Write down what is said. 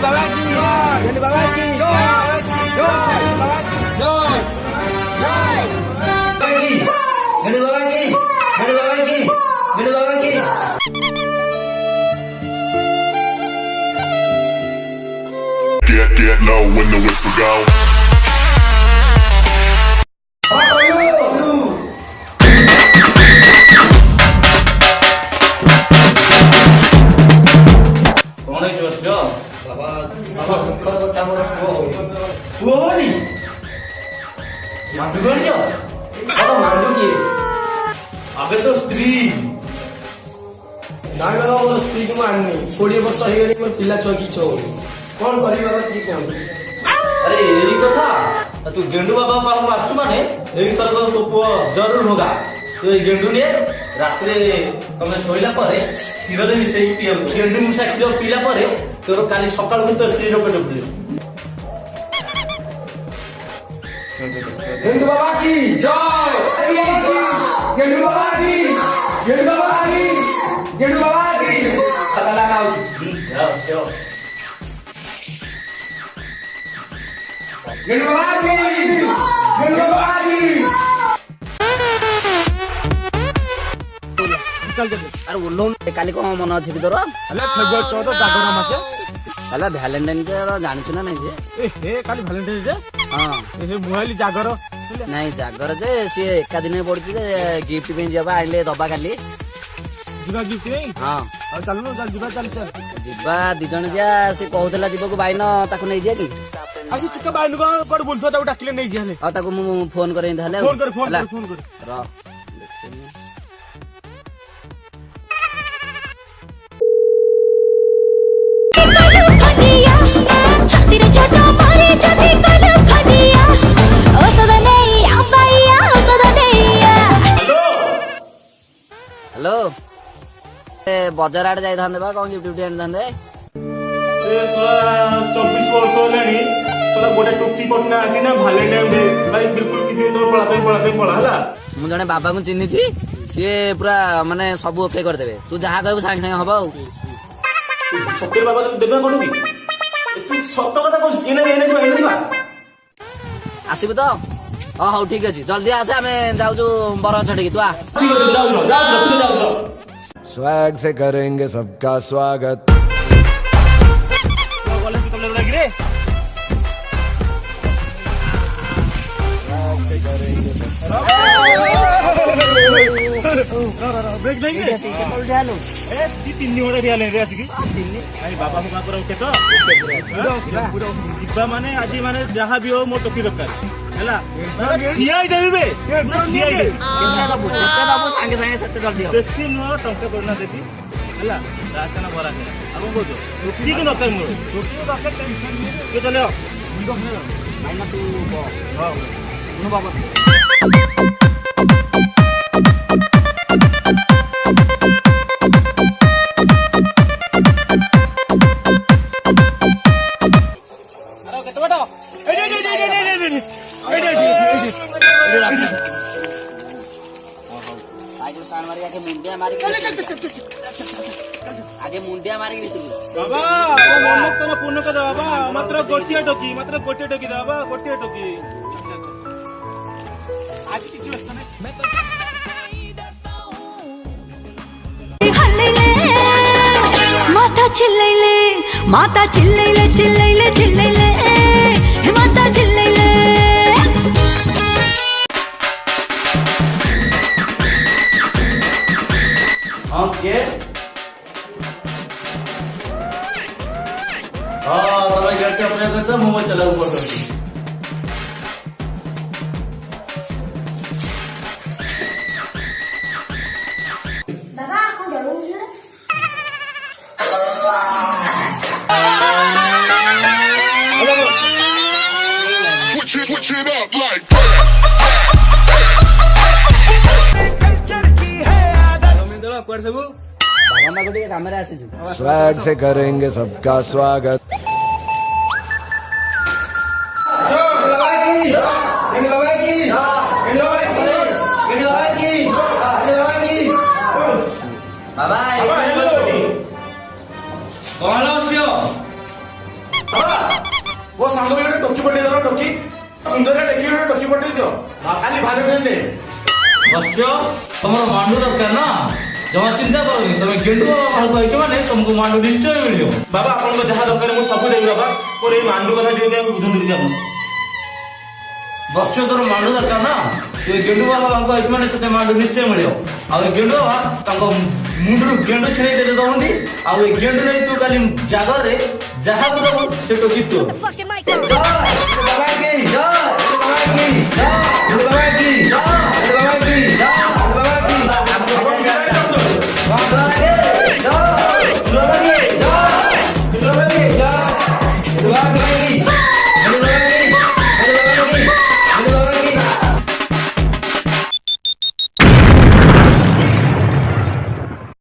बाबा की गेंडू बाबा की गेंडू बाबा की गेंडू बाबा की गेंडू बाबा की। Get low when the whistle go. कौन है जोशियो बाबा बाबा दुखर को चामर को पुओनी मांडू गणियो बाबा मांडू की आबे तो स्त्री नागल मोर स्त्री को माननी 20 वर्ष हो गई मोर पिला छकी छौ कौन करी बाबा की कोन अरे एरी कथा तू गेंडू बाबा पाखु आसु माने एई तरह तो पुओ जरूर होगा तो ए गेंडू ने रात रे तमे सोइला परे क्षीर रे मिसई पियो गेंडू मुसा क्षीर पीला परे तोर काली सकाळ को तो क्षीर पेट फुले गेंडू बाबा की जय गेंडू बाबा की गेंडू बाबा की गेंडू बाबा की पता लगाओ जाओ गेंडू बाबा की गेंडू बाबा की अरे उल्लू काली कौन मन अच्छे कि तोर फेब्रुआरी 14 जागर मासे काला भैलेंटाइन डे जानिछु ना नहीं जे हे काली भैलेंटाइन डे हां हे मुहाली जागर नहीं जागर जे सी एका दिन पड़छि जे गिफ्ट पे जबा आइले दबा काली जीवा गिफ्ट नहीं हां और चल जीवा चल जिबा दी जण जा से कहउतला जीवो को बाइन ताको नहीं जे की आसी चिक्का बाइनु को कोड बोलथो ताको डाकिले नहीं जाले आ ताको मु फोन करे थाले फोन कर र हेलो ए बाजार आड़े जाई थांदे बा कोन गिफ्ट आन थांदे ए सोला 24 वर्ष होलानी सोला गोटे टुकी पटना आके ना वैलेंटाइन डे भाई बिल्कुल किछि तो पळा हला मु जने बाबा को चिन्हि छी से पूरा माने सब ओके कर देबे तू जहा कहबो सांग सांग हबो सत्य बाबा देबा कोन की तू सत्य कथा को एने जिबा आसीबे तो हां हां ठीक अछि जल्दी आसे हमें जाऊ जो बरा छडी तू आ ठीक है जाओ स्वैग से करेंगे सबका स्वागत। कॉलेज में कब लग रे ब्रेक देंगे ऐसे के बोल डालो ए तीन होड़े रिया ले रे आसी आई बाबा मुका पर उठे तो पूरा जिबा माने आजी माने जहां भी हो मो टोपी दरकार हैला छियाई देबी बे छियाई दे बाबू सांगे सांगे सत्य जल्दी हो बेसी नो टंका करना देबी हैला राशन भरा है आगो को तो टोपी के दरकार मोर टोपी के दरकार टेंशन नहीं के चले भाई ना तू हां नु बाबा आगे मुंडिया मारी बाबा नमस्कार पूर्ण का बाबा मात्र गोटिया टोकी बाबा गोटिया टोकी आज किछु व्यस्त नाही माता चिल्लैले माता चिल्लैले चिल्लैले चिल्लैले हे माता चिल्लैले हां के हां तमे घर के अपने करते मुंह में चला ऊपर करते बाबा कौन डरो मुझे Switch it up like बाबा मा गोटे कैमरा आसी छु स्वैग से करेंगे सबका स्वागत। बाबा कौन लाओ ମୋ ସାଙ୍ଗ ବି ଗୋଟେ ଟୋକି ପଠେଇ ଦେଲ ଟୋକି ସୁନ୍ଦର ଦେଖି ଗୋଟେ ଟୋକି ପଠେଇ ଦିଅ କାଲି ଭାଲେଣ୍ଟାଇନ୍ ବସ୍ୟ ତମର ମାଣ୍ଡୁ ଦରକାର ନା ଜମା ଚିନ୍ତା କରନି ତମେ ଗେଣ୍ଡୁ ବାବା ପାଖକୁ ଆଇଛ ମାନେ ତମକୁ ମାଣ୍ଡୁ ନିଶ୍ଚୟ ମିଳିବ। ବାବା ଆପଣଙ୍କ ଯାହା ଦରକାର ମୁଁ ସବୁ ଦେବି ବାବା ମୋର ଏଇ ମାଣ୍ଡୁ କଥା ଟିକେ ବୁଝନ୍ତୁ ଟିକେ ଆପଣ। ବସ୍ୟ ତୋର ମାଣ୍ଡୁ ଦରକାର ନା ତୁ ଗେଣ୍ଡୁ ବାବା ପାଖକୁ ଆଇଛ ମାନେ ତତେ ମାଣ୍ଡୁ ନିଶ୍ଚୟ ମିଳିବ। ଆଉ ଏ ଗେଣ୍ଡୁ ବାବା ତାଙ୍କ ମୁଣ୍ଡରୁ ଗେଣ୍ଡୁ ଛିଡେଇ ଦେଲେ ଦଉନ୍ତି ଆଉ ଏ ଗେଣ୍ଡୁ ନେଇ ତୁ କାଲି ଜାଗରରେ ଯାହାକୁ ଦବୁ ସେ ଟୋକି ତୁ fucking mic on. ବାବା କି ଜୟ ବାବା କି ଜୟ ବାବା କି ଜୟ